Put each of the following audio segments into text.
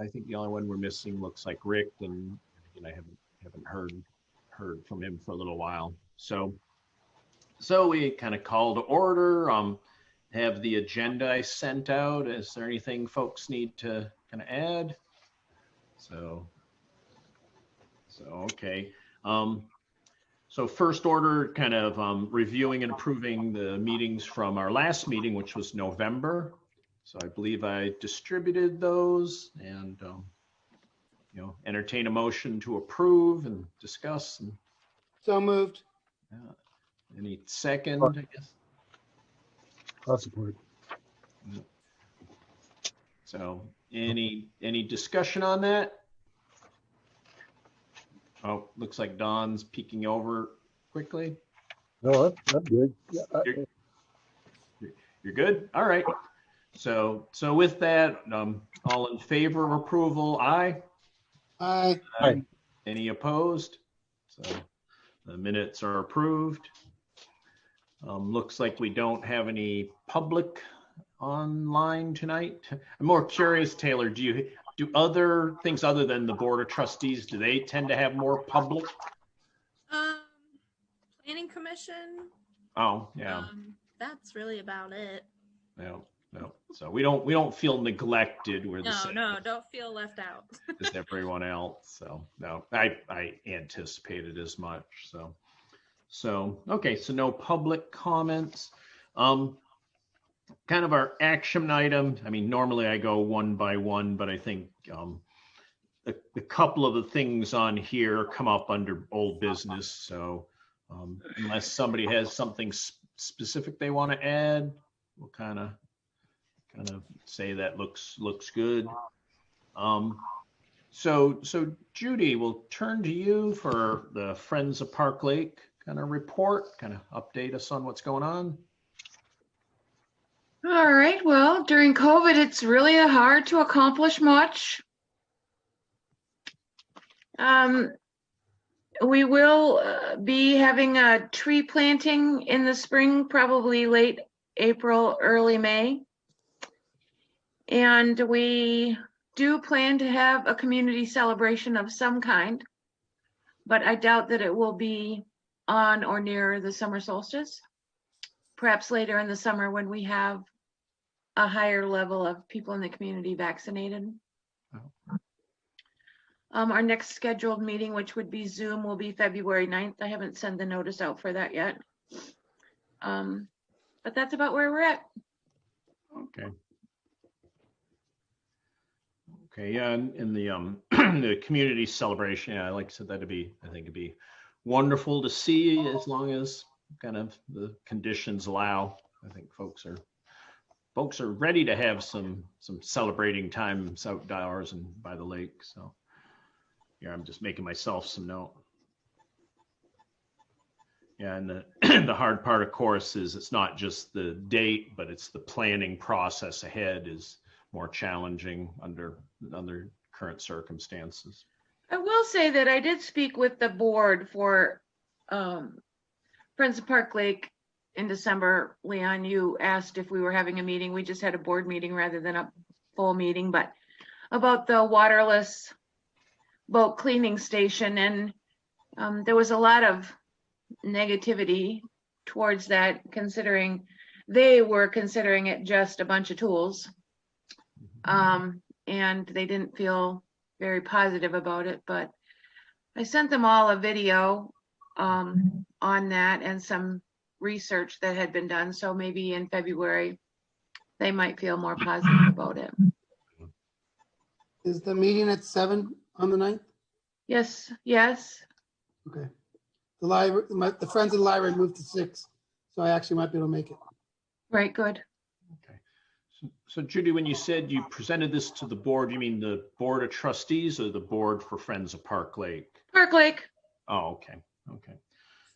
I think the only one we're missing looks like Rick, and I haven't heard from him for a little while. So we kind of call to order. Have the agenda I sent out. Is there anything folks need to kind of add? So okay. So first order, kind of reviewing and approving the meetings from our last meeting, which was November. So I believe I distributed those, and entertain a motion to approve and discuss. And So moved. any second, I guess. I'll support. So any discussion on that? Oh, looks like Don's peeking over quickly. No, I'm good. Yeah, You're good? All right. So with that, all in favor of approval, aye? Aye. Aye. Any opposed? So the minutes are approved. Looks like we don't have any public online tonight. I'm more curious, Taylor, do other things other than the Board of Trustees, do they tend to have more public? Planning Commission. Oh, yeah. That's really about it. No. So we don't feel neglected. We're the No, same don't feel left out. as everyone else. So no, I anticipated as much. So okay. So no public comments. Kind of our action item. I mean, normally I go one by one, but I think a couple of the things on here come up under old business. So unless somebody has something specific they want to add, we'll kind of say that looks good. So Judy, we'll turn to you for the Friends of Park Lake kind of report, kind of update us on what's going on. All right. Well, during COVID, it's really hard to accomplish much. We will be having a tree planting in the spring, probably late April, early May. And we do plan to have a community celebration of some kind, but I doubt that it will be on or near the summer solstice. Perhaps later in the summer when we have a higher level of people in the community vaccinated. Oh. Our next scheduled meeting, which would be Zoom, will be February 9th. I haven't sent the notice out for that yet. But that's about where we're at. Okay. Okay, yeah, and in the the community celebration, yeah, like I said, I think it'd be wonderful to see as long as kind of the conditions allow. I think folks are ready to have some celebrating time outdoors and by the lake. So yeah, I'm just making myself some note. Yeah, and the hard part, of course, is it's not just the date, but it's the planning process ahead is more challenging under current circumstances. I will say that I did speak with the board for Friends of Park Lake in December. Leon, you asked if we were having a meeting. We just had a board meeting rather than a full meeting, but about the waterless boat cleaning station. And there was a lot of negativity towards that, considering they were considering it just a bunch of tools. And they didn't feel very positive about it, but I sent them all a video on that and some research that had been done. So maybe in February, they might feel more positive about it. Is the meeting at 7 on the 9th? Yes. Okay. The library, the Friends of the Library moved to 6, so I actually might be able to make it. Right, good. Okay. So Judy, when you said you presented this to the board, you mean the Board of Trustees or the Board for Friends of Park Lake? Park Lake. Oh, okay.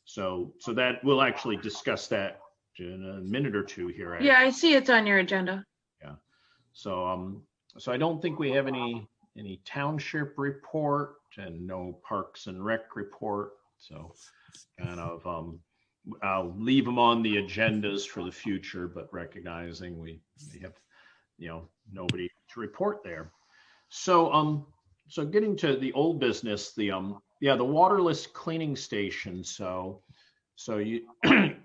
So that we'll actually discuss that in a minute or two here. Yeah, I see it's on your agenda. Yeah. So I don't think we have any township report and no Parks and Rec report. So kind of I'll leave them on the agendas for the future, but recognizing we have nobody to report there. So getting to the old business, yeah, the waterless cleaning station. So you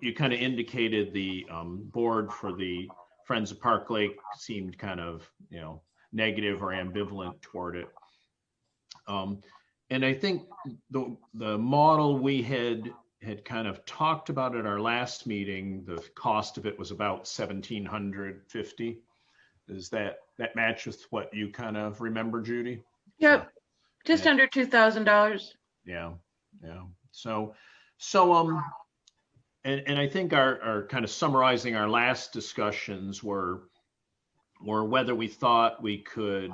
you kind of indicated the board for the Friends of Park Lake seemed kind of, negative or ambivalent toward it. And I think the model we had kind of talked about at our last meeting, the cost of it was about $1,750. Is that match with what you kind of remember, Judy? Yep, just under $2,000. Yeah. So and I think our kind of summarizing our last discussions were whether we thought we could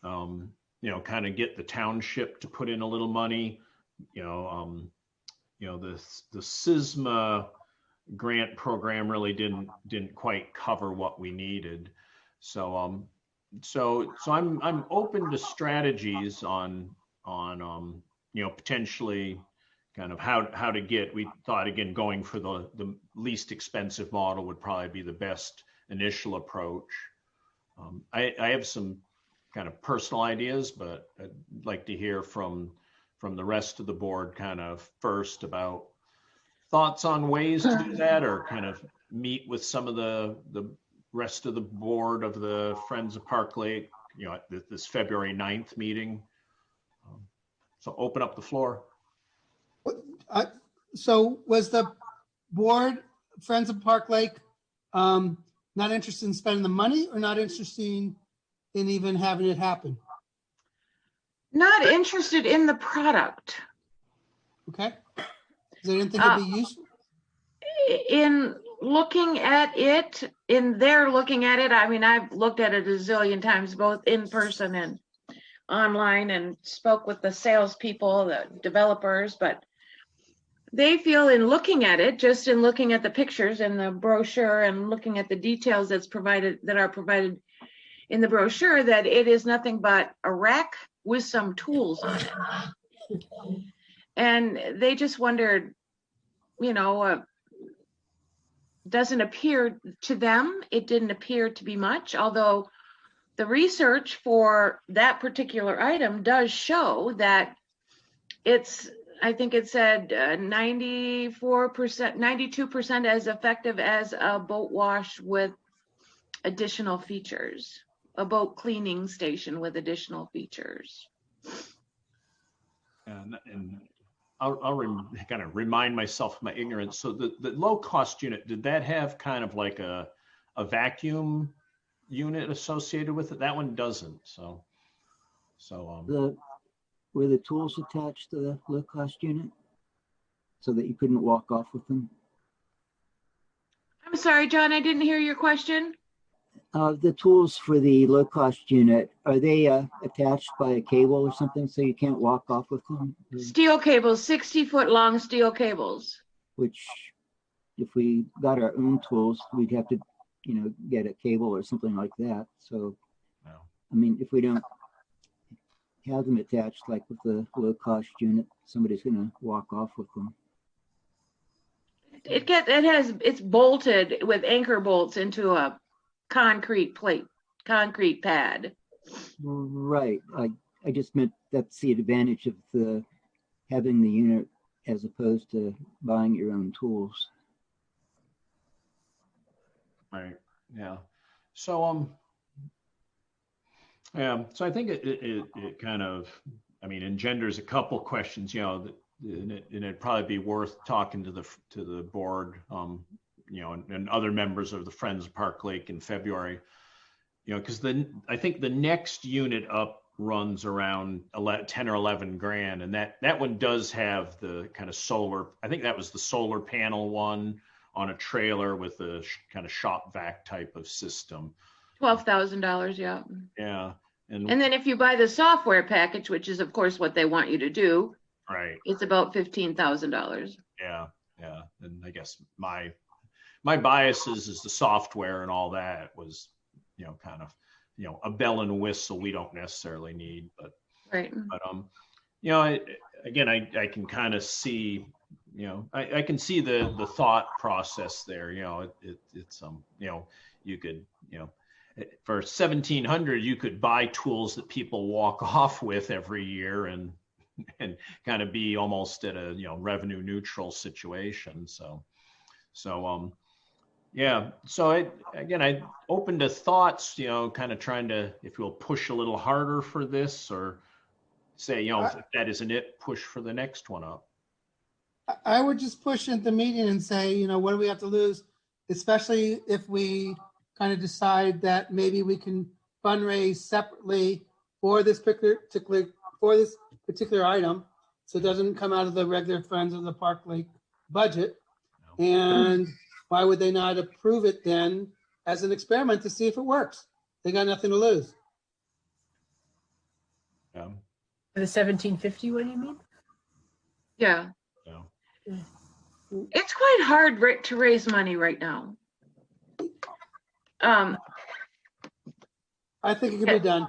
kind of get the township to put in a little money, the SISMA grant program really didn't quite cover what we needed. So I'm open to strategies on potentially kind of how to get. We thought, again, going for the least expensive model would probably be the best initial approach. I have some kind of personal ideas, but I'd like to hear from the rest of the board kind of first about thoughts on ways to do that, or kind of meet with some of the rest of the board of the Friends of Park Lake, at this February 9th meeting. So open up the floor. So was the board, Friends of Park Lake, not interested in spending the money, or not interested in even having it happen? Not interested in the product. Okay. They didn't think it'd be useful? In looking at it, I mean, I've looked at it a zillion times, both in person and online, and spoke with the salespeople, the developers, but they feel in looking at it, just in looking at the pictures and the brochure and looking at the details that are provided in the brochure, that it is nothing but a rack with some tools on it. And they just wondered, doesn't appear to them, it didn't appear to be much, although the research for that particular item does show that it's, I think it said 94%, 92% as effective as a boat wash with additional features, a boat cleaning station with additional features. And I'll kind of remind myself of my ignorance. So the low cost unit, did that have kind of like a vacuum unit associated with it? That one doesn't. Were the tools attached to the low cost unit so that you couldn't walk off with them? I'm sorry, John, I didn't hear your question. The tools for the low cost unit, are they attached by a cable or something so you can't walk off with them? Steel cables, 60-foot long steel cables. Which, if we got our own tools, we'd have to, get a cable or something like that. So, no. I mean, if we don't have them attached, like with the low cost unit, somebody's going to walk off with them. It's bolted with anchor bolts into a concrete pad. Right. I just meant that's the advantage of having the unit as opposed to buying your own tools. Right. Yeah. So so I think it kind of, engenders a couple questions, and it'd probably be worth talking to the board, and other members of the Friends of Park Lake in February, because I think the next unit up runs around 10 or 11 grand, and that one does have the kind of solar. I think that was the solar panel one on a trailer with a kind of shop vac type of system. $12,000, yeah. Yeah. And then if you buy the software package, which is of course what they want you to do, right, it's about $15,000. Yeah. And I guess my biases is the software and all that was, kind of, a bell and whistle we don't necessarily need, but right. But again, I can kind of see, I can see the thought process there. It's you could, for 1,700, you could buy tools that people walk off with every year and kind of be almost at a, revenue neutral situation. So yeah. So I open to thoughts, kind of trying to, if you'll push a little harder for this, or say, if that isn't it, push for the next one up. I would just push at the meeting and say, what do we have to lose? Especially if we kind of decide that maybe we can fundraise separately for this particular item, so it doesn't come out of the regular Friends of the Park Lake budget. And why would they not approve it then as an experiment to see if it works? They got nothing to lose. Yeah. The 1750 one, you mean? Yeah. Yeah. It's quite hard to raise money right now. I think it can be done.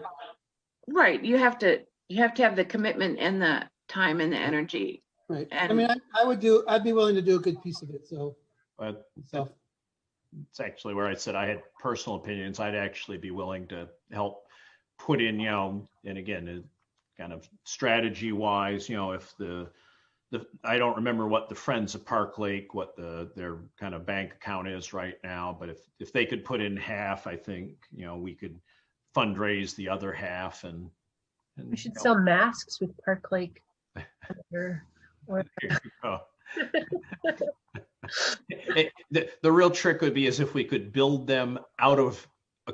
Right. You have to have the commitment and the time and the energy. Right. And I mean, I'd be willing to do a good piece of it. So It's actually where I said I had personal opinions. I'd actually be willing to help put in, and again, kind of strategy wise, if I don't remember what the Friends of Park Lake, what their kind of bank account is right now, but if they could put in half, I think, we could fundraise the other half, and We should sell masks with Park Lake. There you go. The real trick would be as if we could build them out of,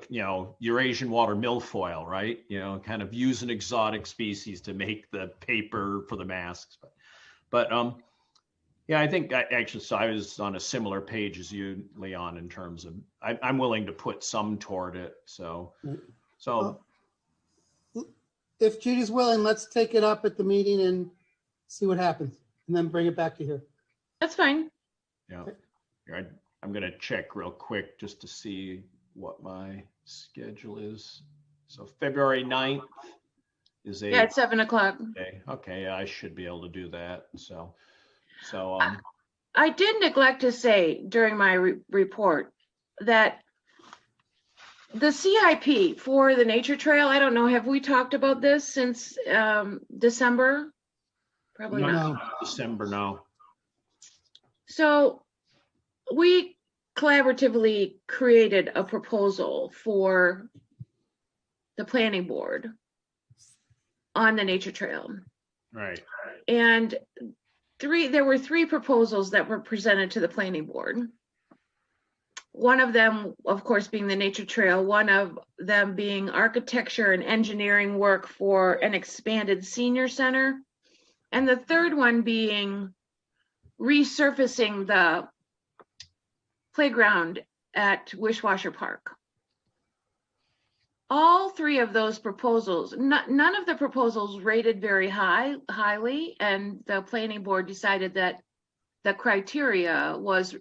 Eurasian water milfoil, right? Kind of use an exotic species to make the paper for the masks. But yeah, I think so I was on a similar page as you, Leon, in terms of I'm willing to put some toward it. So if Judy's willing, let's take it up at the meeting and see what happens, and then bring it back to here. that's fine. yeah, I'm gonna check real quick just to see what my schedule is. So February 9th is Yeah, it's 7:00. Okay, I should be able to do that. So I did neglect to say during my report that the CIP for the nature trail, I don't know, have we talked about this since December? Probably not. No. December, no. So we collaboratively created a proposal for the planning board on the nature trail. Right. And there were three proposals that were presented to the planning board. One of them, of course, being the nature trail, one of them being architecture and engineering work for an expanded senior center, and the third one being resurfacing the playground at Wishwasher Park. All three of those proposals, none of the proposals rated very highly, and the planning board decided that the criteria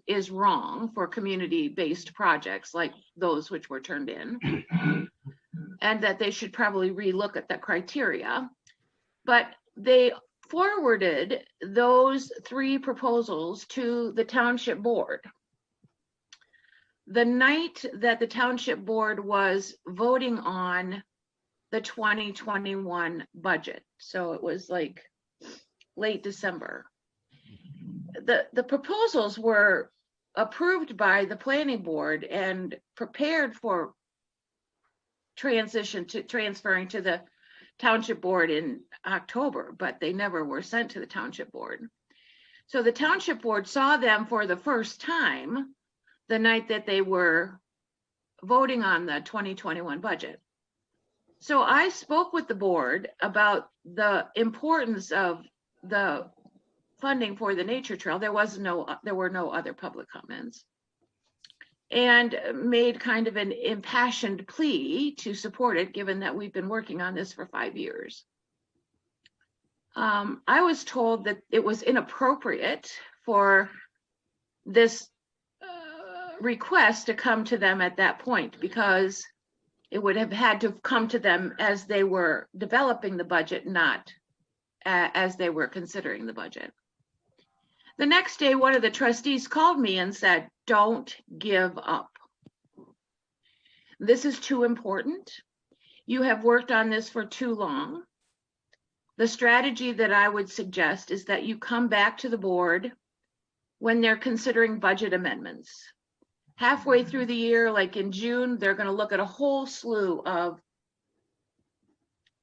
is wrong for community-based projects like those which were turned in, and that they should probably relook at the criteria. But they forwarded those three proposals to the township board. The night that the township board was voting on the 2021 budget, so it was like late December, the proposals were approved by the planning board and prepared for transferring to the township board in October, but they never were sent to the township board. So the township board saw them for the first time the night that they were voting on the 2021 budget. So I spoke with the board about the importance of the funding for the nature trail. There were no other public comments, and made kind of an impassioned plea to support it, given that we've been working on this for 5 years. I was told that it was inappropriate for this request to come to them at that point, because it would have had to have come to them as they were developing the budget, not as they were considering the budget. The next day, one of the trustees called me and said, "Don't give up." This is too important. You have worked on this for too long. The strategy that I would suggest is that you come back to the board when they're considering budget amendments. Halfway through the year, like in June, they're going to look at a whole slew of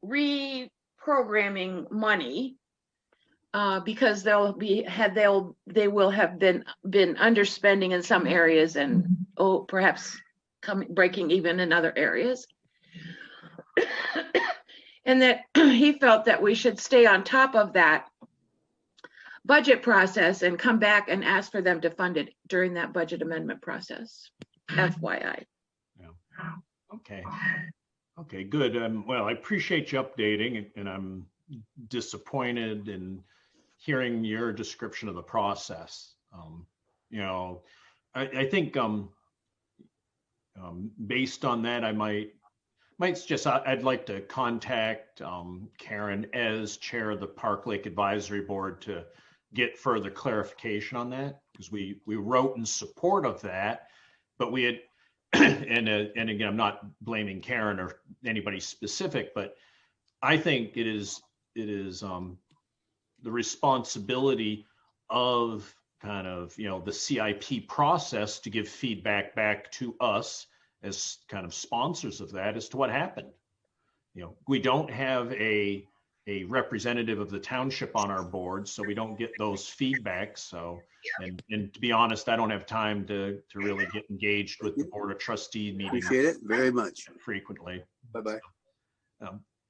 reprogramming money because they will have been underspending in some areas and perhaps breaking even in other areas. And that he felt that we should stay on top of that budget process and come back and ask for them to fund it during that budget amendment process. FYI. Yeah. Okay. Okay, good. Well, I appreciate you updating, and I'm disappointed in hearing your description of the process. You know, I think based on that, I might suggest I'd like to contact Karen as chair of the Park Lake Advisory Board to get further clarification on that, because we wrote in support of that, but we had and again, I'm not blaming Karen or anybody specific, but I think it is the responsibility of kind of, you know, the CIP process to give feedback back to us as kind of sponsors of that as to what happened. You know, we don't have a representative of the township on our board, so we don't get those feedbacks. So, and to be honest, I don't have time to really get engaged with the board of trustee meetings. Appreciate it very much. Frequently. Bye-bye.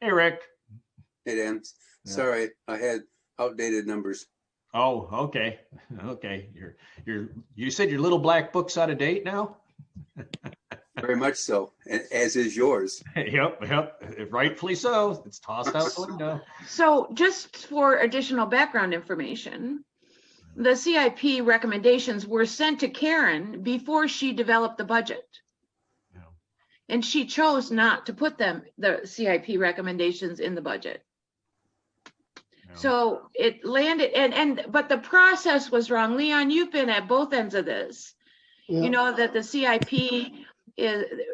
Hey, Rick. Hey, Dan. Yeah. Sorry, I had outdated numbers. Oh, okay. Okay. You said your little black book's out of date now? Very much so, as is yours. Yep. Rightfully so. It's tossed out the window. So just for additional background information, the CIP recommendations were sent to Karen before she developed the budget. Yeah. And she chose not to put the CIP recommendations in the budget. Yeah. So it landed, but the process was wrong. Leon, you've been at both ends of this. Yeah. You know that the CIP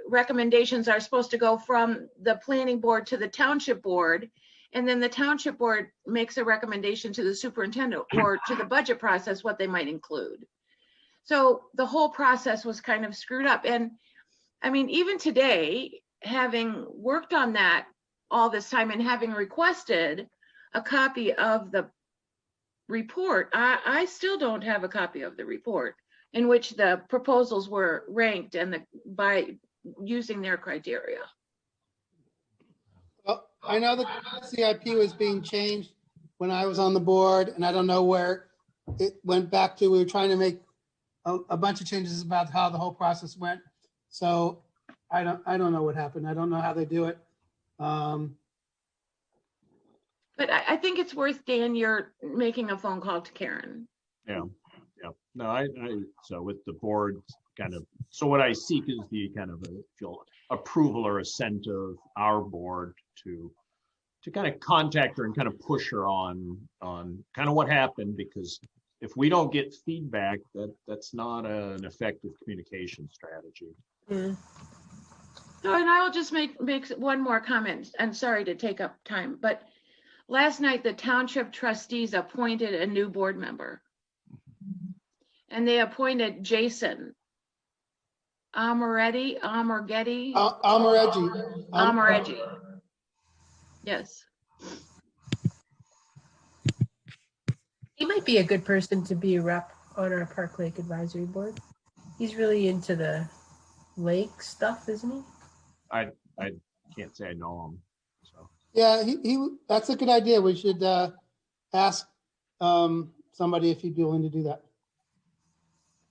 recommendations are supposed to go from the planning board to the township board, and then the township board makes a recommendation to the superintendent or to the budget process what they might include. So the whole process was kind of screwed up. And I mean, even today, having worked on that all this time and having requested a copy of the report, I still don't have a copy of the report in which the proposals were ranked and by using their criteria. Well, I know the CIP was being changed when I was on the board, and I don't know where it went back to. We were trying to make a bunch of changes about how the whole process went. So I don't know what happened. I don't know how they do it. But I think it's worth, Dan, you're making a phone call to Karen. Yeah. No, so with the board kind of, so what I seek is the kind of approval or assent of our board to kind of contact her and kind of push her on kind of what happened, because if we don't get feedback, that's not an effective communication strategy. Yeah. So, and I will just make one more comment, and sorry to take up time, but last night the township trustees appointed a new board member. And they appointed Jason Amoretti. Yes. He might be a good person to be a rep on our Park Lake Advisory Board. He's really into the lake stuff, isn't he? I can't say I know him. So Yeah, he that's a good idea. We should ask somebody if he'd be willing to do that.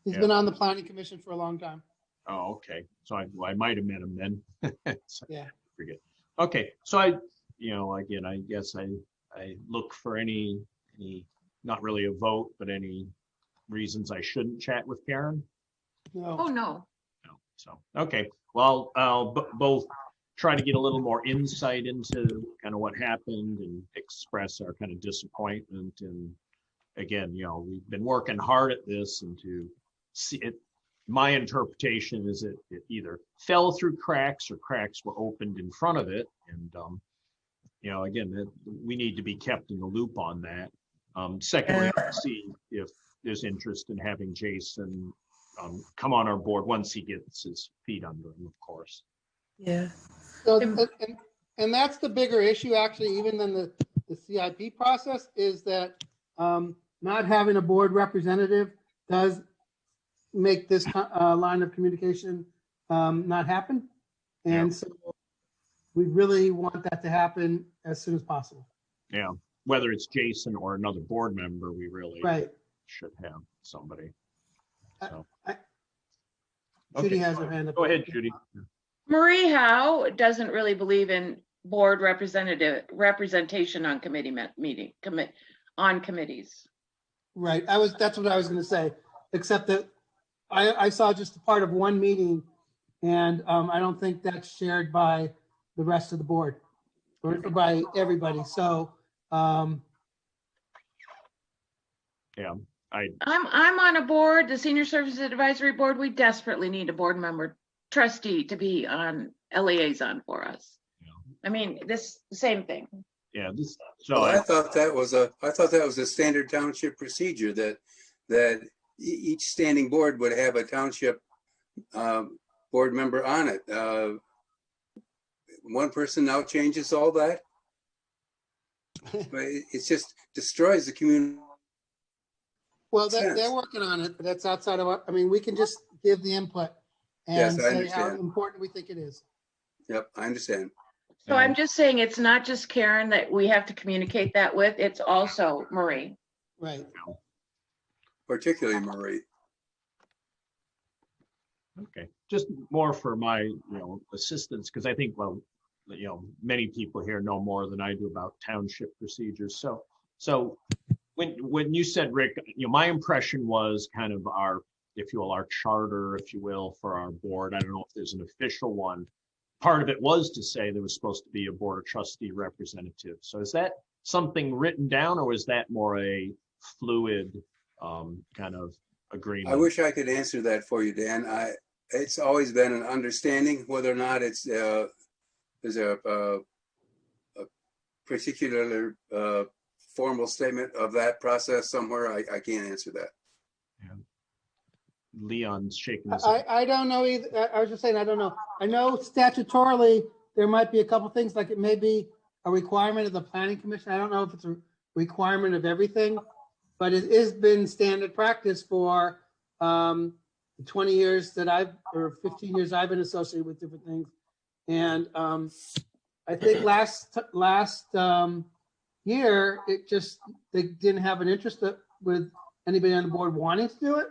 He's been on the planning commission for a long time. Oh, okay. So I might have met him then. So Yeah. Forget. Okay. So I guess I look for any, not really a vote, but any reasons I shouldn't chat with Karen. No. Oh, no. No. So, okay. Well, I'll both try to get a little more insight into kind of what happened and express our kind of disappointment. And again, we've been working hard at this, and to see it, my interpretation is it either fell through cracks or cracks were opened in front of it. And, again, we need to be kept in the loop on that. Secondly, I'll see if there's interest in having Jason come on our board once he gets his feet under him, of course. Yeah. So, and that's the bigger issue, actually, even than the CIP process, is that not having a board representative does make this line of communication not happen. And so we really want that to happen as soon as possible. Yeah, whether it's Jason or another board member, we really should have somebody. So. Judy has her hand up. Go ahead, Judy. Marie Howe doesn't really believe in board representation on on committees. Right. That's what I was going to say, except that I saw just a part of one meeting, and I don't think that's shared by the rest of the board or by everybody. So, yeah, I'm on a board, the Senior Services Advisory Board. We desperately need a board member trustee to be on a liaison for us. Yeah. I mean, this same thing. Yeah. Well, I thought that was a standard township procedure that each standing board would have a township board member on it. One person now changes all that. But it just destroys the community. Well, they're working on it, but that's outside of I mean, we can just give the input and say how important we think it is. Yep, I understand. So I'm just saying it's not just Karen that we have to communicate that with, it's also Marie. Right. Particularly Marie. Okay, just more for my assistance, because I think many people here know more than I do about township procedures. So when you said, Rick, my impression was kind of our charter, if you will, for our board. I don't know if there's an official one. Part of it was to say there was supposed to be a board of trustee representative. So is that something written down, or is that more a fluid kind of agreement? I wish I could answer that for you, Dan. It's always been an understanding. Whether or not it's there's a particular formal statement of that process somewhere, I can't answer that. Yeah. Leon's shaking his head. I don't know either. I was just saying, I don't know. I know statutorily there might be a couple things, like it may be a requirement of the planning commission. I don't know if it's a requirement of everything, but it has been standard practice for the 20 years that or 15 years I've been associated with different things. And I think last year, they didn't have an interest with anybody on the board wanting to do it.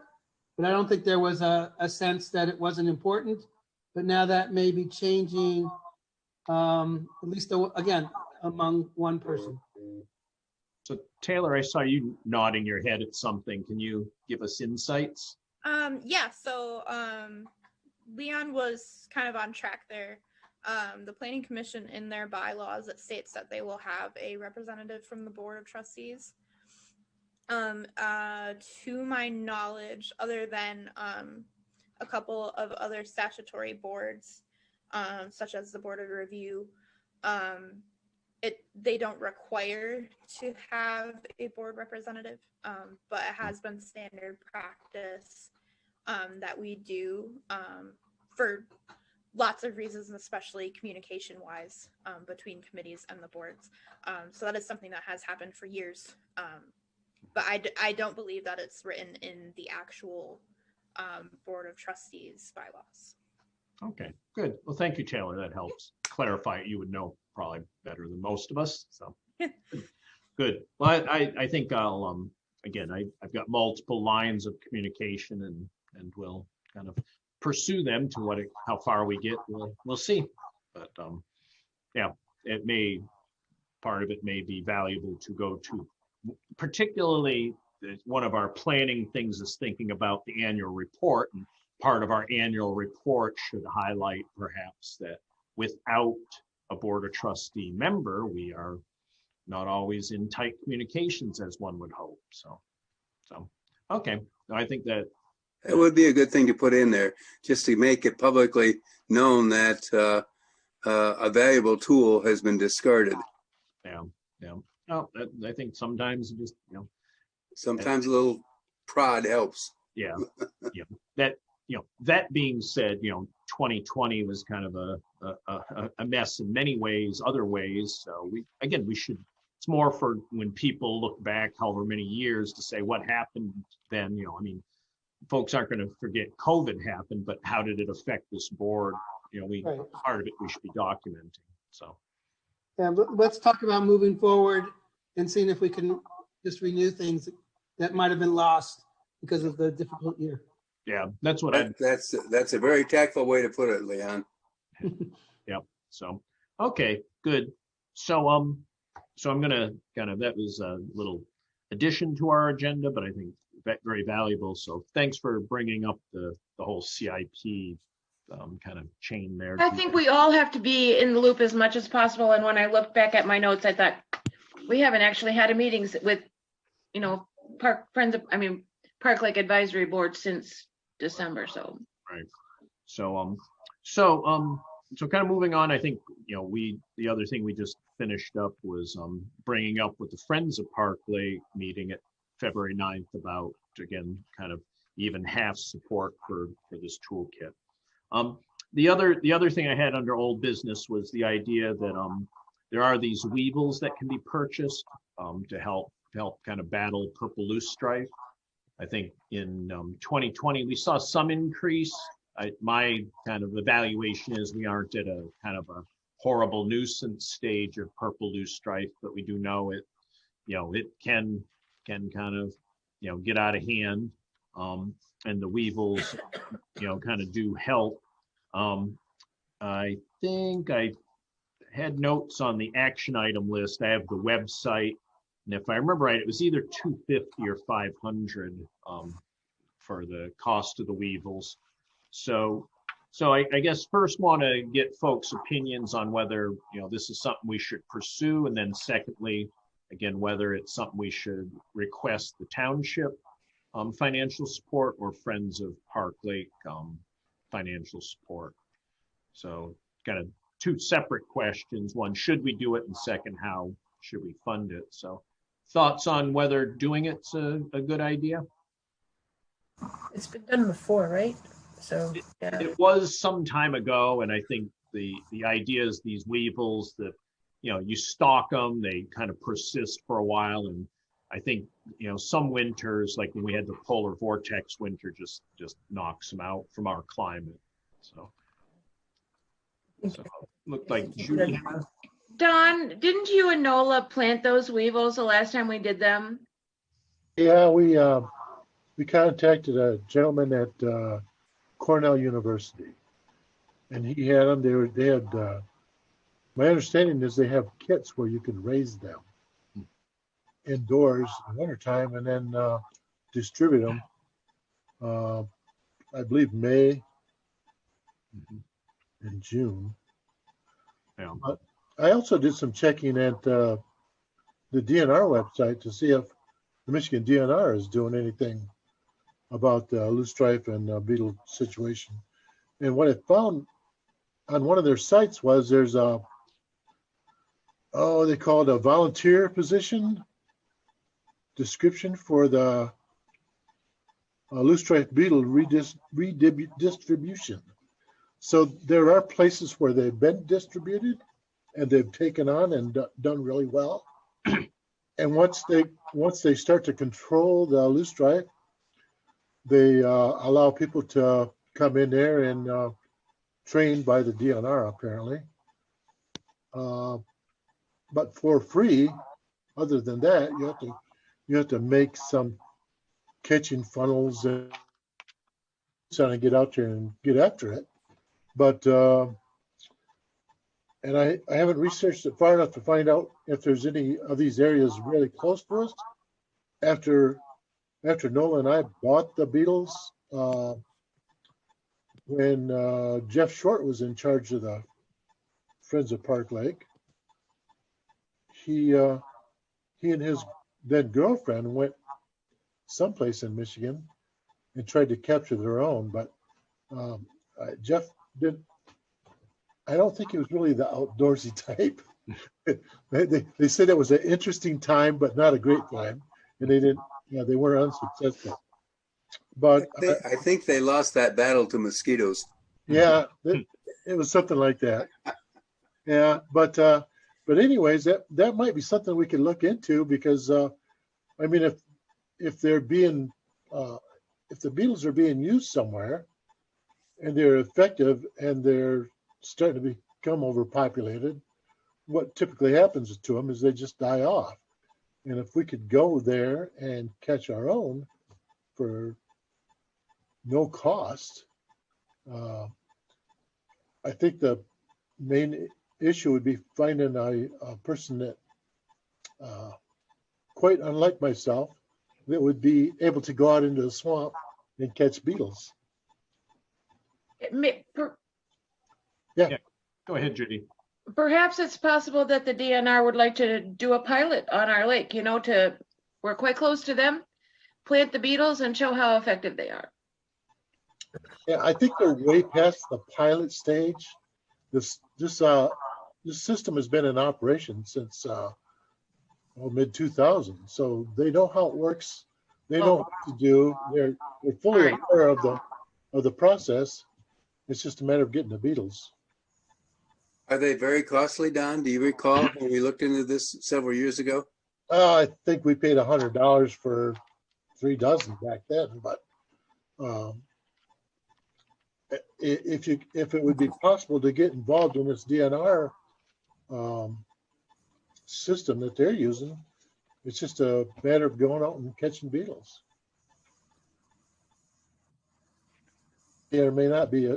But I don't think there was a sense that it wasn't important. But now that may be changing, at least again, among one person. So Taylor, I saw you nodding your head at something. Can you give us insights? Yeah, so Leon was kind of on track there. The Planning Commission, in their bylaws, it states that they will have a representative from the Board of Trustees. To my knowledge, other than a couple of other statutory boards, such as the Board of Review, they don't require to have a board representative, but it has been standard practice that we do for lots of reasons, especially communication wise between committees and the boards. So that is something that has happened for years. But I don't believe that it's written in the actual Board of Trustees bylaws. Okay, good. Well, thank you, Taylor. That helps clarify it. You would know probably better than most of us. So good. Well, I think I'll again, I've got multiple lines of communication, and we'll kind of pursue them to how far we get. We'll see. But yeah, part of it may be valuable to go to. Particularly, one of our planning things is thinking about the annual report, and part of our annual report should highlight perhaps that without a Board of Trustee member, we are not always in tight communications as one would hope. So okay, I think that It would be a good thing to put in there, just to make it publicly known that a valuable tool has been discarded. Yeah. Oh, I think sometimes just, Sometimes a little prod helps. yeah. That, that being said, 2020 was kind of a mess in many ways, other ways. So we should, it's more for when people look back however many years to say what happened then, folks aren't going to forget COVID happened, but how did it affect this board? Right. Part of it we should be documenting. So. Yeah, but let's talk about moving forward and seeing if we can just renew things that might have been lost because of the difficult year. Yeah, that's what That's a very tactful way to put it, Leon. Yep. So, okay, good. So, I'm gonna that was a little addition to our agenda, but I think very valuable. So thanks for bringing up the whole CIP kind of chain there. I think we all have to be in the loop as much as possible. And when I looked back at my notes, I thought we haven't actually had a meeting with, Park Lake Advisory Board since December. So. Right. So, so kind of moving on, I think, the other thing we just finished up was bringing up with the Friends of Park Lake meeting at February 9th about, again, kind of even half support for this toolkit. The other thing I had under old business was the idea that there are these weevils that can be purchased to help kind of battle purple loosestrife. I think in 2020 we saw some increase. My kind of evaluation is we aren't at a kind of a horrible nuisance stage of purple loosestrife, but we do know it, it can kind of, get out of hand. And the weevils, kind of do help. I think I had notes on the action item list. I have the website, and if I remember right, it was either 250 or 500 for the cost of the weevils. So I guess first want to get folks' opinions on whether this is something we should pursue, and then secondly, again, whether it's something we should request the township financial support or Friends of Park Lake financial support. So kind of two separate questions. One, should we do it? And second, how should we fund it? So thoughts on whether doing it's a good idea? It's been done before, right? So yeah. It was some time ago, and I think the idea is these weevils that, you stalk them, they kind of persist for a while, and I think, some winters, like when we had the polar vortex winter, just knocks them out from our climate. So looked like Judy. Don, didn't you and Nola plant those weevils the last time we did them? Yeah, we contacted a gentleman at Cornell University, and he had them. They had. My understanding is they have kits where you can raise them indoors in wintertime and then distribute them. I believe May and June. Yeah. But I also did some checking at the DNR website to see if the Michigan DNR is doing anything about the loosestrife and beetle situation. And what I found on one of their sites was there's they call it a volunteer position description for the loosestrife beetle redistribution. So there are places where they've been distributed and they've taken on and done really well. And once they start to control the loosestrife, they allow people to come in there and trained by the DNR apparently. But for free, other than that, you have to make some catching funnels and trying to get out there and get after it. But and I haven't researched it far enough to find out if there's any of these areas really close to us. After Nola and I bought the beetles, when Jeff Short was in charge of the Friends of Park Lake, he and his then girlfriend went someplace in Michigan and tried to capture their own. But Jeff didn't. I don't think he was really the outdoorsy type. They said it was an interesting time, but not a great time, and they didn't. Yeah, they were unsuccessful. But I think they lost that battle to mosquitoes. yeah, it was something like that. Yeah, but anyways, that might be something we could look into, because I mean, if they're being if the beetles are being used somewhere and they're effective and they're starting to become overpopulated, what typically happens to them is they just die off. And if we could go there and catch our own for no cost, I think the main issue would be finding a person that, quite unlike myself, that would be able to go out into the swamp and catch beetles. Go ahead, Judy. Perhaps it's possible that the DNR would like to do a pilot on our lake, we're quite close to them, plant the beetles and show how effective they are. Yeah, I think they're way past the pilot stage. This system has been in operation since mid 2000s, so they know how it works. They know what to do. They're fully aware of the process. It's just a matter of getting the beetles. Are they very costly, Don? Do you recall when we looked into this several years ago? I think we paid $100 for 3 dozen back then, but if it would be possible to get involved in this DNR system that they're using, it's just a matter of going out and catching beetles. It may not be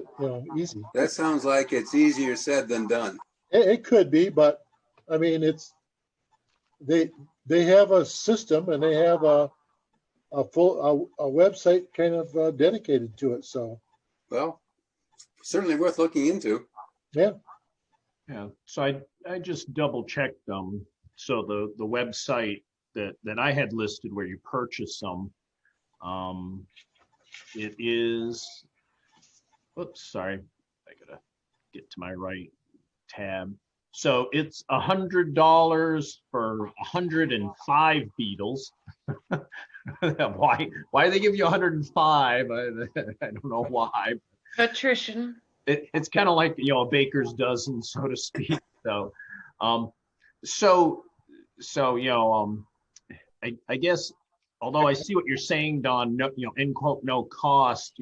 easy. That sounds like it's easier said than done. It could be, but I mean, they have a system and they have a website kind of dedicated to it. So, well, certainly worth looking into. Yeah. Yeah. So I just double checked them. So the website that I had listed where you purchase them, it is. Oops, sorry. I gotta get to my right tab. So it's $100 for 105 beetles. Why they give you 105? I don't know why. Attrition. It's kind of like a baker's dozen, so to speak. So, I guess, although I see what you're saying, Don, no, end quote, no cost,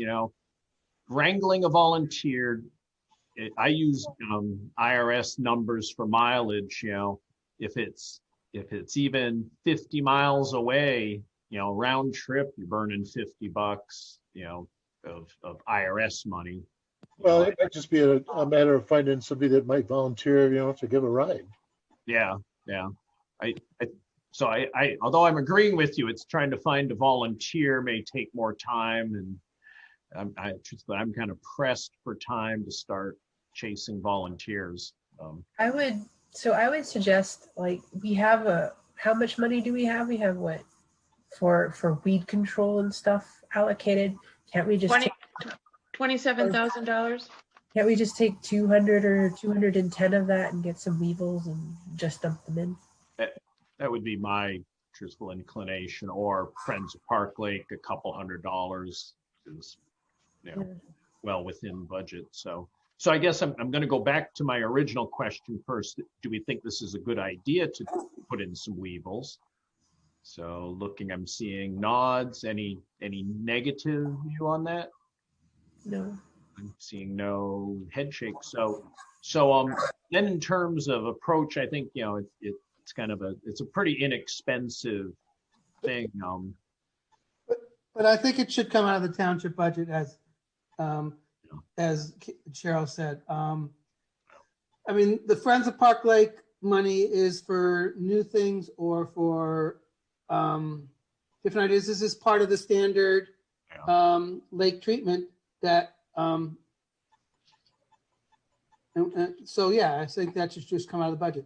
wrangling a volunteer, I use IRS numbers for mileage. If it's even 50 miles away, round trip, you're burning $50, of IRS money. Well, it might just be a matter of finding somebody that might volunteer, to give a ride. Yeah. So although I'm agreeing with you, it's trying to find a volunteer may take more time, and I'm kind of pressed for time to start chasing volunteers. I would suggest, we have how much money do we have? We have what for weed control and stuff allocated? Can't we just $27,000? Can't we just take 200 or 210 of that and get some weevils and just dump them in? That would be my truthful inclination, or Friends of Park Lake, a couple $100 is well within budget. So I guess I'm going to go back to my original question first. Do we think this is a good idea to put in some weevils? So I'm seeing nods. Any negative view on that? No. I'm seeing no head shake. So then in terms of approach, I think, it's kind of it's a pretty inexpensive thing. But I think it should come out of the township budget, as Cheryl said. I mean, the Friends of Park Lake money is for new things or for different ideas. This is part of the standard lake treatment that. So yeah, I think that should just come out of the budget.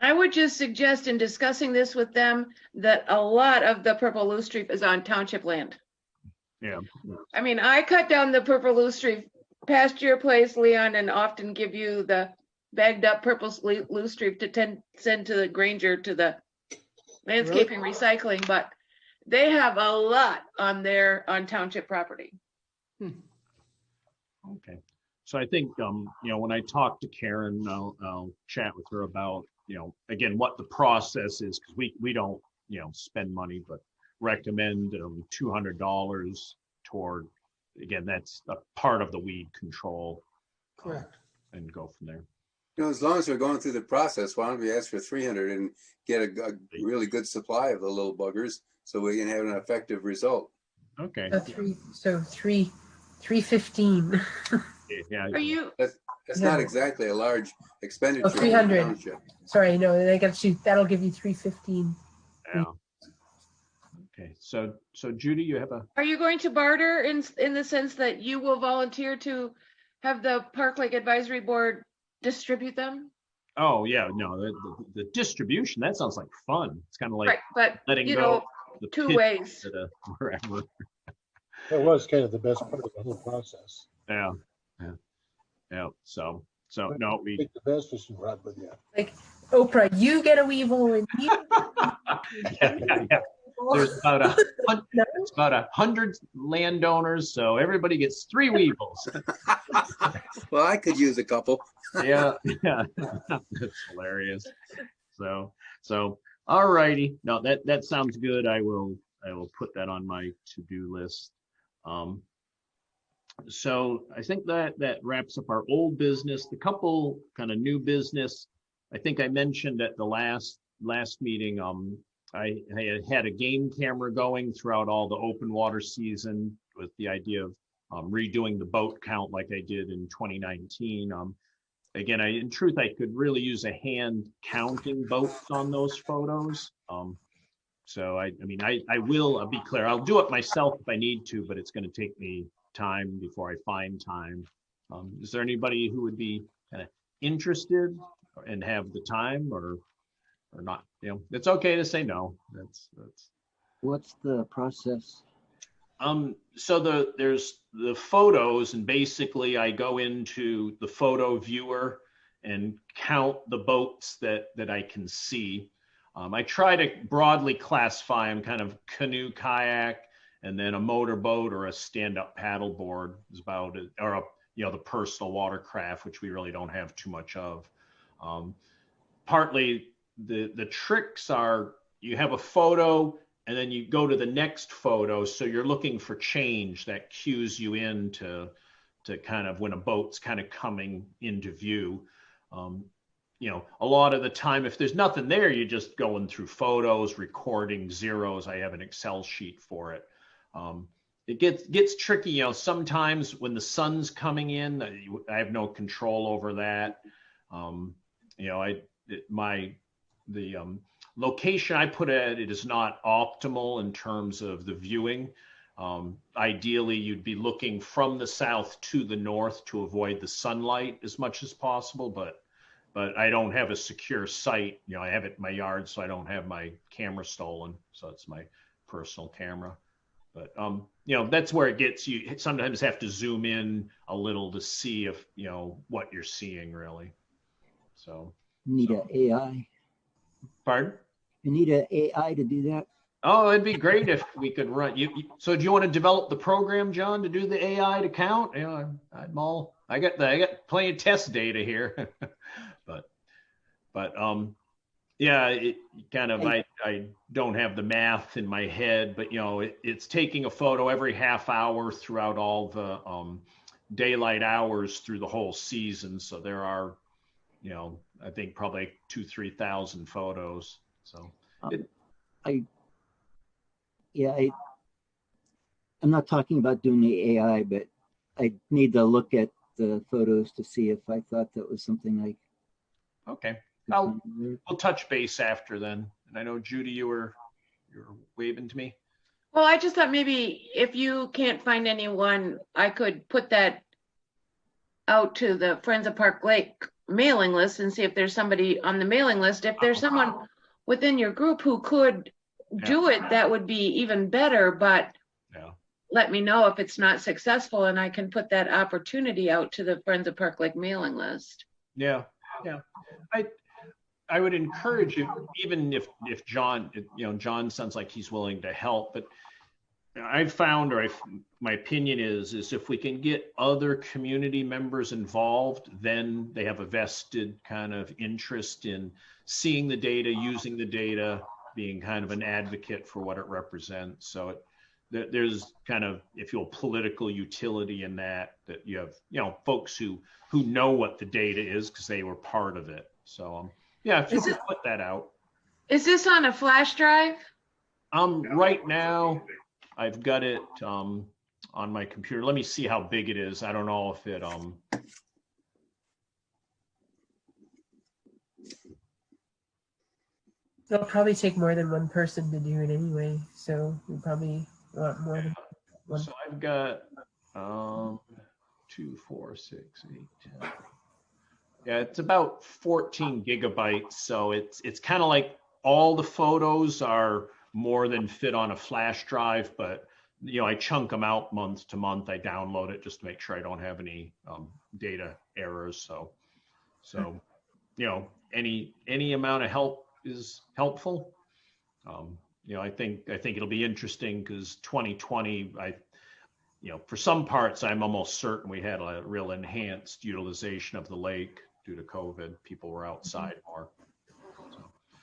I would just suggest in discussing this with them that a lot of the purple loosestrife is on township land. Yeah. I mean, I cut down the purple loose leaf past your place, Leon, and often give you the bagged up purple loose leaf to send to the Granger to the landscaping recycling, but they have a lot on township property. Okay. So I think, when I talk to Karen, I'll chat with her about, again, what the process is, because we don't, spend money, but recommend $200 toward, again, that's a part of the weed control. Correct. And go from there. As long as we're going through the process, why don't we ask for 300 and get a really good supply of the little buggers so we can have an effective result? Okay. So 315. Yeah. Are you? That's not exactly a large expenditure. Oh, 300. in the township. Sorry, no, that'll give you 315. Yeah. Okay. So Judy, you have a. Are you going to barter in the sense that you will volunteer to have the Park Lake Advisory Board distribute them? Oh yeah, no, the distribution, that sounds like fun. It's kind of like Right, but letting you go know, the two pit ways. to wherever. That was kind of the best part of the whole process. Yeah. So no, we. Take the best fishing rod with you. Like Oprah, you get a Weevil and you. Yeah. There's about it's about 100 landowners, so everybody gets 3 weevils. Well, I could use a couple. Yeah. That's hilarious. So all righty. No, that sounds good. I will put that on my to-do list. So I think that wraps up our old business. The couple kind of new business. I think I mentioned at the last meeting. I had a game camera going throughout all the open water season with the idea of redoing the boat count like I did in 2019. Again, in truth, I could really use a hand counting boats on those photos. So I will be clear. I'll do it myself if I need to, but it's going to take me time before I find time. Is there anybody who would be kind of interested and have the time or not? It's okay to say no. That's. What's the process? So there's the photos, and basically I go into the photo viewer and count the boats that I can see. I try to broadly classify them, kind of canoe, kayak, and then a motorboat or a stand-up paddleboard is about it, or the personal watercraft, which we really don't have too much of. Partly the tricks are you have a photo and then you go to the next photo, so you're looking for change that cues you in to kind of when a boat's kind of coming into view. A lot of the time, if there's nothing there, you're just going through photos, recording zeros. I have an Excel sheet for it. It gets tricky, sometimes when the sun's coming in, I have no control over that. The location I put it is not optimal in terms of the viewing. Ideally, you'd be looking from the south to the north to avoid the sunlight as much as possible, but I don't have a secure site. I have it in my yard, so I don't have my camera stolen. So it's my personal camera. But that's where it gets you. Sometimes have to zoom in a little to see if what you're seeing really. So Need an AI. Pardon? You need an AI to do that? Oh, it'd be great if we could run. So do you want to develop the program, John, to do the AI to count? I got plenty of test data here, but it kind of I don't have the math in my head, but it's taking a photo every half hour throughout all the daylight hours through the whole season. So there are, I think probably 2,000-3,000 photos. So I'm not talking about doing the AI, but I need to look at the photos to see if I thought that was something like. Okay, we'll touch base after then. And I know Judy, you're waving to me. Well, I just thought maybe if you can't find anyone, I could put that out to the Friends of Park Lake mailing list and see if there's somebody on the mailing list. If there's someone within your group who could do it, that would be even better. But let me know if it's not successful, and I can put that opportunity out to the Friends of Park Lake mailing list. Yeah, yeah. I would encourage you, even if John, John sounds like he's willing to help, but I've found, my opinion is if we can get other community members involved, then they have a vested kind of interest in seeing the data, using the data, being kind of an advocate for what it represents. So there's kind of, if you will, political utility in that you have, folks who know what the data is because they were part of it. So yeah, if you could put that out. Is this on a flash drive? Right now, I've got it on my computer. Let me see how big it is. I don't know if it It'll probably take more than one person to do it anyway, so we probably want more than one. So I've got 2, 4, 6, 8, 10. Yeah, it's about 14 gigabytes. So it's kind of like all the photos are more than fit on a flash drive, but I chunk them out month to month. I download it just to make sure I don't have any data errors. So any amount of help is helpful. I think it'll be interesting because 2020, for some parts, I'm almost certain we had a real enhanced utilization of the lake due to COVID. People were outside more.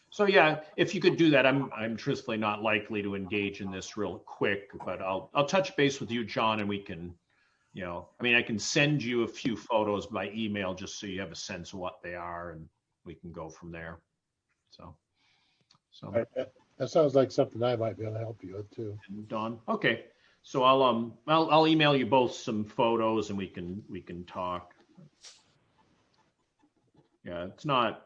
So yeah, if you could do that, I'm truthfully not likely to engage in this real quick, but I'll touch base with you, John, and we can, I can send you a few photos by email just so you have a sense of what they are, and we can go from there. So that sounds like something I might be able to help you with too. Don, okay. So I'll email you both some photos and we can talk. Yeah, it's not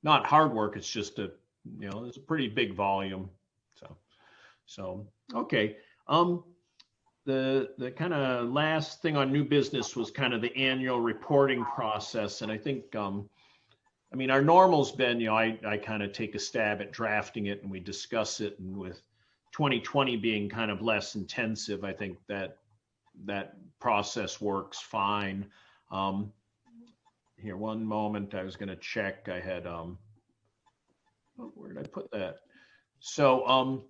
not hard work. It's just it's a pretty big volume. So okay. The kind of last thing on new business was kind of the annual reporting process, and I think our normal's been I kind of take a stab at drafting it and we discuss it, and with 2020 being kind of less intensive, I think that process works fine. Here, one moment, I was going to check. I had where did I put that? So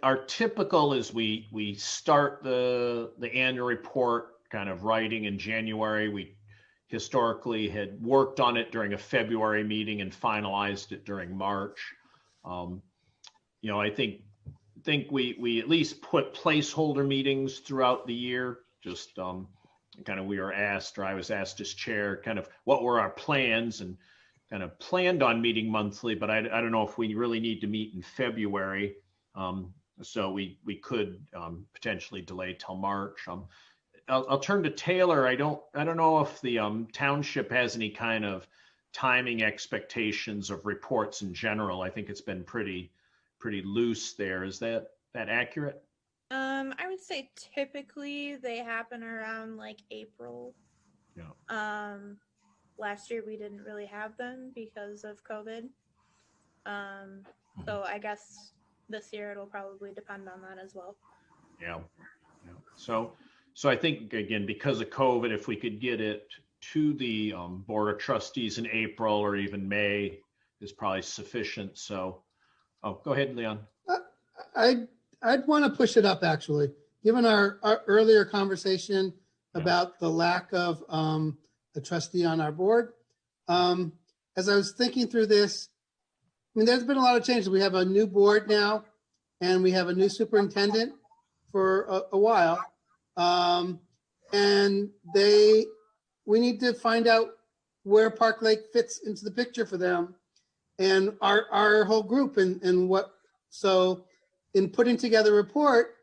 our typical is we start the annual report kind of writing in January. We historically had worked on it during a February meeting and finalized it during March. I think we at least put placeholder meetings throughout the year. Just kind of I was asked as chair kind of what were our plans, and kind of planned on meeting monthly, but I don't know if we really need to meet in February. So we could potentially delay till March. I'll turn to Taylor. I don't know if the township has any kind of timing expectations of reports in general. I think it's been pretty loose there. Is that accurate? I would say typically they happen around like April. Yeah. Last year we didn't really have them because of COVID. So I guess this year it'll probably depend on that as well. Yeah. So I think, again, because of COVID, if we could get it to the Board of Trustees in April or even May is probably sufficient. So, go ahead, Leon. I'd want to push it up, actually, given our earlier conversation about the lack of a trustee on our board. As I was thinking through this, there's been a lot of changes. We have a new board now, and we have a new superintendent for a while. And we need to find out where Park Lake fits into the picture for them and our whole group and what. So in putting together a report,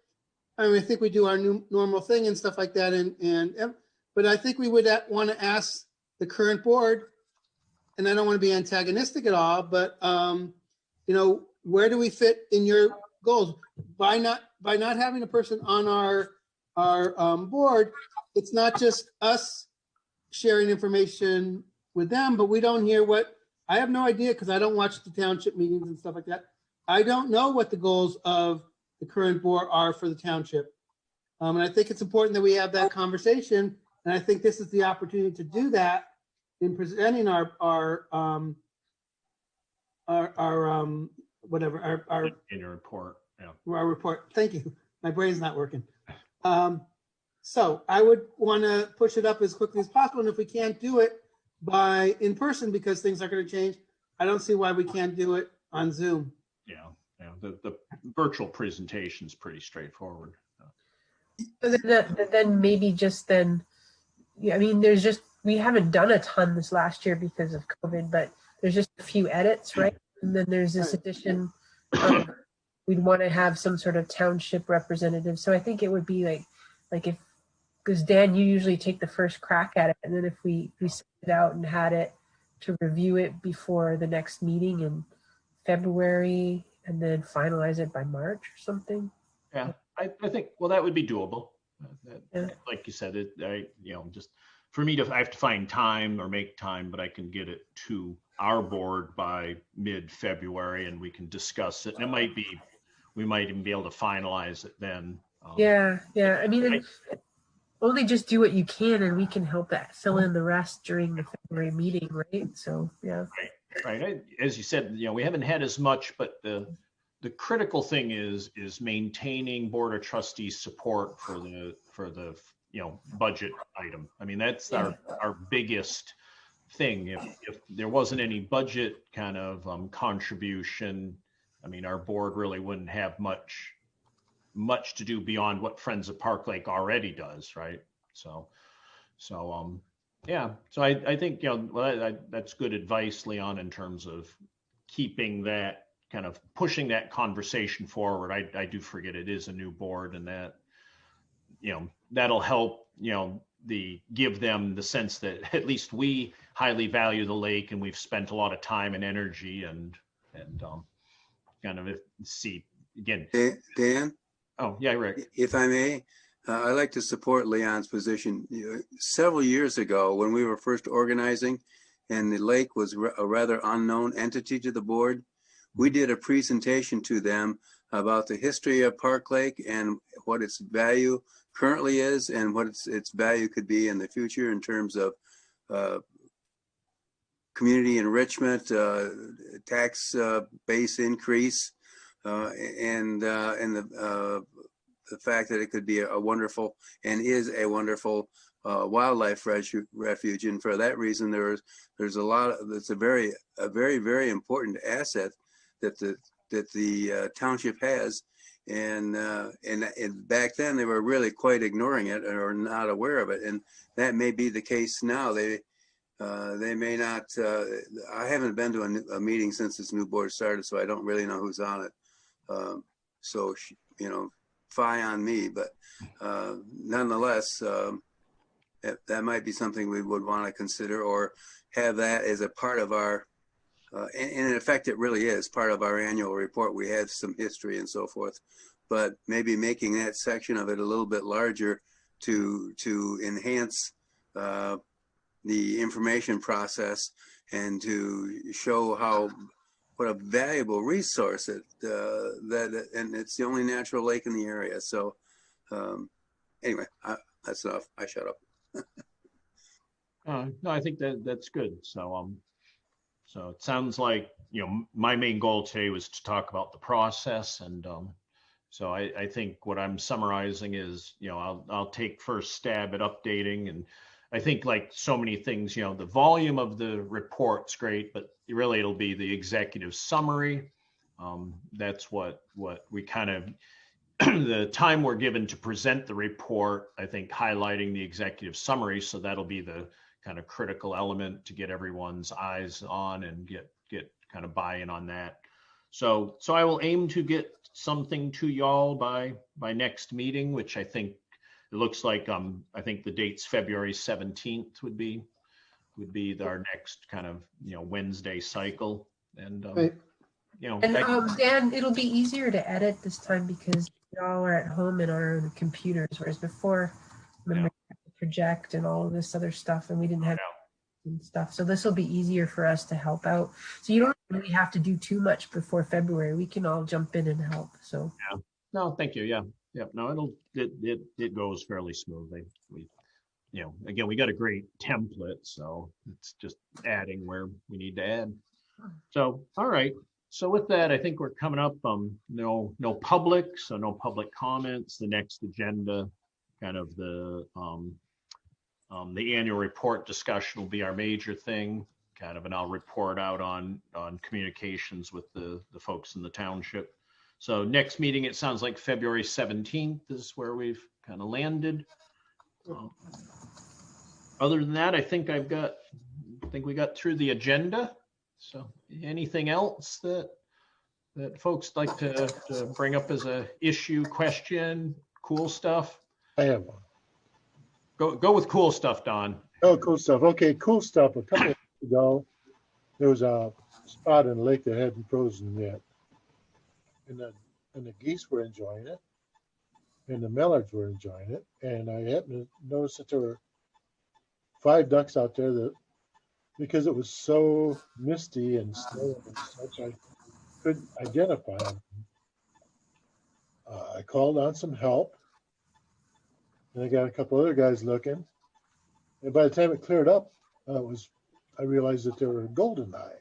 I think we do our new normal thing and stuff like that. But I think we would want to ask the current board, and I don't want to be antagonistic at all, but where do we fit in your goals? By not having a person on our board, it's not just us sharing information with them, but we don't hear I have no idea because I don't watch the township meetings and stuff like that. I don't know what the goals of the current board are for the township. And I think it's important that we have that conversation. And I think this is the opportunity to do that in presenting our In your report, yeah. our report. Thank you. My brain's not working. So I would want to push it up as quickly as possible. And if we can't do it by in person because things are going to change, I don't see why we can't do it on Zoom. Yeah, the virtual presentation is pretty straightforward. So then maybe just then, yeah, I mean, we haven't done a ton this last year because of COVID, but there's just a few edits, right? And then there's this addition, we'd want to have some sort of township representative. So I think it would be like if, because Dan, you usually take the first crack at it. And then if we sent it out and had it to review it before the next meeting in February and then finalize it by March or something. Yeah, I think, well, that would be doable. Yeah. Like you said, just for me I have to find time or make time, but I can get it to our board by mid-February and we can discuss it. And we might even be able to finalize it then. Yeah. I mean, only just do what you can and we can help that fill in the rest during the February meeting, right? So, yeah. Right. As you said, we haven't had as much, but the critical thing is maintaining Board of Trustees support for the budget item. I mean, that's our biggest thing. If there wasn't any budget kind of contribution, I mean, our board really wouldn't have much to do beyond what Friends of Park Lake already does, right? So I think that's good advice, Leon, in terms of keeping that kind of pushing that conversation forward. I do forget it is a new board, and that that'll help give them the sense that at least we highly value the lake and we've spent a lot of time and energy and kind of see again. Dan? Oh, yeah, Rick. If I may, I'd like to support Leon's position. Several years ago, when we were first organizing and the lake was a rather unknown entity to the board, we did a presentation to them about the history of Park Lake and what its value currently is and what its value could be in the future in terms of community enrichment, tax base increase, and the fact that it could be a wonderful and is a wonderful wildlife refuge. And for that reason, there's a lot of, it's a very, very important asset that the township has. And back then they were really quite ignoring it or not aware of it. And that may be the case now. They may not, I haven't been to a meeting since this new board started, so I don't really know who's on it. So, fie on me, but nonetheless, that might be something we would want to consider or have that as a part of our, and in effect, it really is part of our annual report. We have some history and so forth, but maybe making that section of it a little bit larger to enhance the information process and to show what a valuable resource and it's the only natural lake in the area. So anyway, that's enough. I shut up. No, I think that's good. So it sounds like, my main goal today was to talk about the process. And so I think what I'm summarizing is, I'll take first stab at updating. And I think like so many things, the volume of the report's great, but really it'll be the executive summary. That's what we kind of, the time we're given to present the report, I think highlighting the executive summary. So that'll be the kind of critical element to get everyone's eyes on and get kind of buy-in on that. So I will aim to get something to y'all by next meeting, which I think it looks like, I think the date's February 17th would be our next kind of, Wednesday cycle. And, Right. Dan, it'll be easier to edit this time because we all are at home and on our own computers, whereas before, remember, we had to project and all of this other stuff, and we didn't have and stuff. So this will be easier for us to help out. So you don't really have to do too much before February. We can all jump in and help. So No, thank you. Yeah. Yeah. No, it goes fairly smoothly. Again, we got a great template, so it's just adding where we need to add. So, all right. So with that, I think we're coming up, no public, so no public comments. The next agenda, kind of the annual report discussion will be our major thing, kind of, and I'll report out on communications with the folks in the township. So next meeting, it sounds like February 17th is where we've kind of landed. Other than that, I think we got through the agenda. So anything else that folks like to bring up as a issue, question, cool stuff? I have one. Go with cool stuff, Don. Oh, cool stuff. Okay, cool stuff. A couple of weeks ago, there was a spot in the lake that hadn't frozen yet. And the geese were enjoying it. And the mallards were enjoying it. And I happened to notice that there were 5 ducks out there that, because it was so misty and snowy and such, I couldn't identify them. I called on some help. And I got a couple other guys looking. And by the time it cleared up, I realized that they were goldeneye.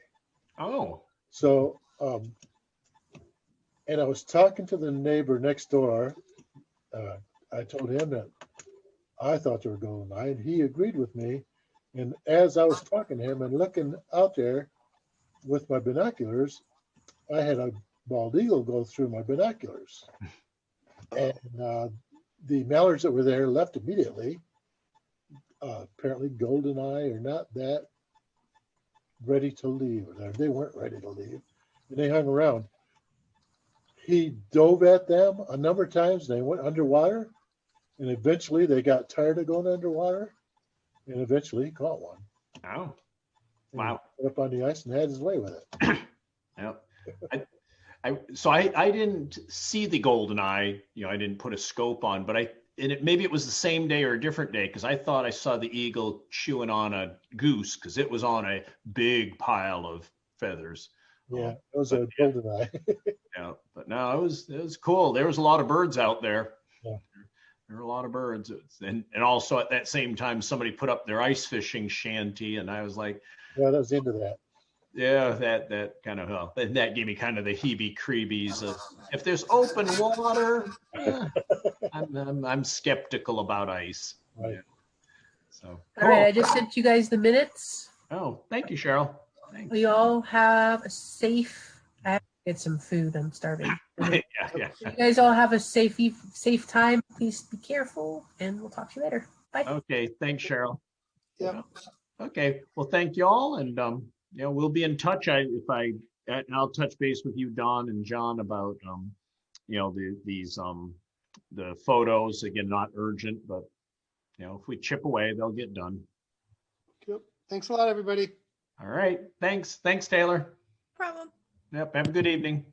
Oh. So, and I was talking to the neighbor next door. I told him that I thought they were goldeneye, and he agreed with me. And as I was talking to him and looking out there with my binoculars, I had a bald eagle go through my binoculars. And the mallards that were there left immediately. Apparently goldeneye are not that ready to leave. They weren't ready to leave. And they hung around. He dove at them a number of times and they went underwater. And eventually they got tired of going underwater. And eventually he caught one. Oh. And Wow. he put up on the ice and had his way with it. Yep. So I didn't see the goldeneye, I didn't put a scope on, but maybe it was the same day or a different day, because I thought I saw the eagle chewing on a goose because it was on a big pile of feathers. Yeah, it was a goldeneye. Yeah, but no, it was cool. There was a lot of birds out there. Yeah. There were a lot of birds. And also at that same time, somebody put up their ice fishing shanty, and I was like, Yeah, that was into that. yeah, that kind of, that gave me kind of the heebie-creebies of, if there's open water, I'm skeptical about ice. Right. Yeah. So, All right, I just sent you guys the minutes. Oh, thank you, Cheryl. Thanks. We all have a safe. I have to get some food. I'm starving. Yeah. You guys all have a safe time. Please be careful, and we'll talk to you later. Bye. Okay, thanks, Cheryl. Yeah. Okay, well, thank you all, and we'll be in touch. I'll touch base with you, Don and John, about the photos. Again, not urgent, but if we chip away, they'll get done. Yep. Thanks a lot, everybody. All right, thanks, Taylor. Problem. Yep, have a good evening.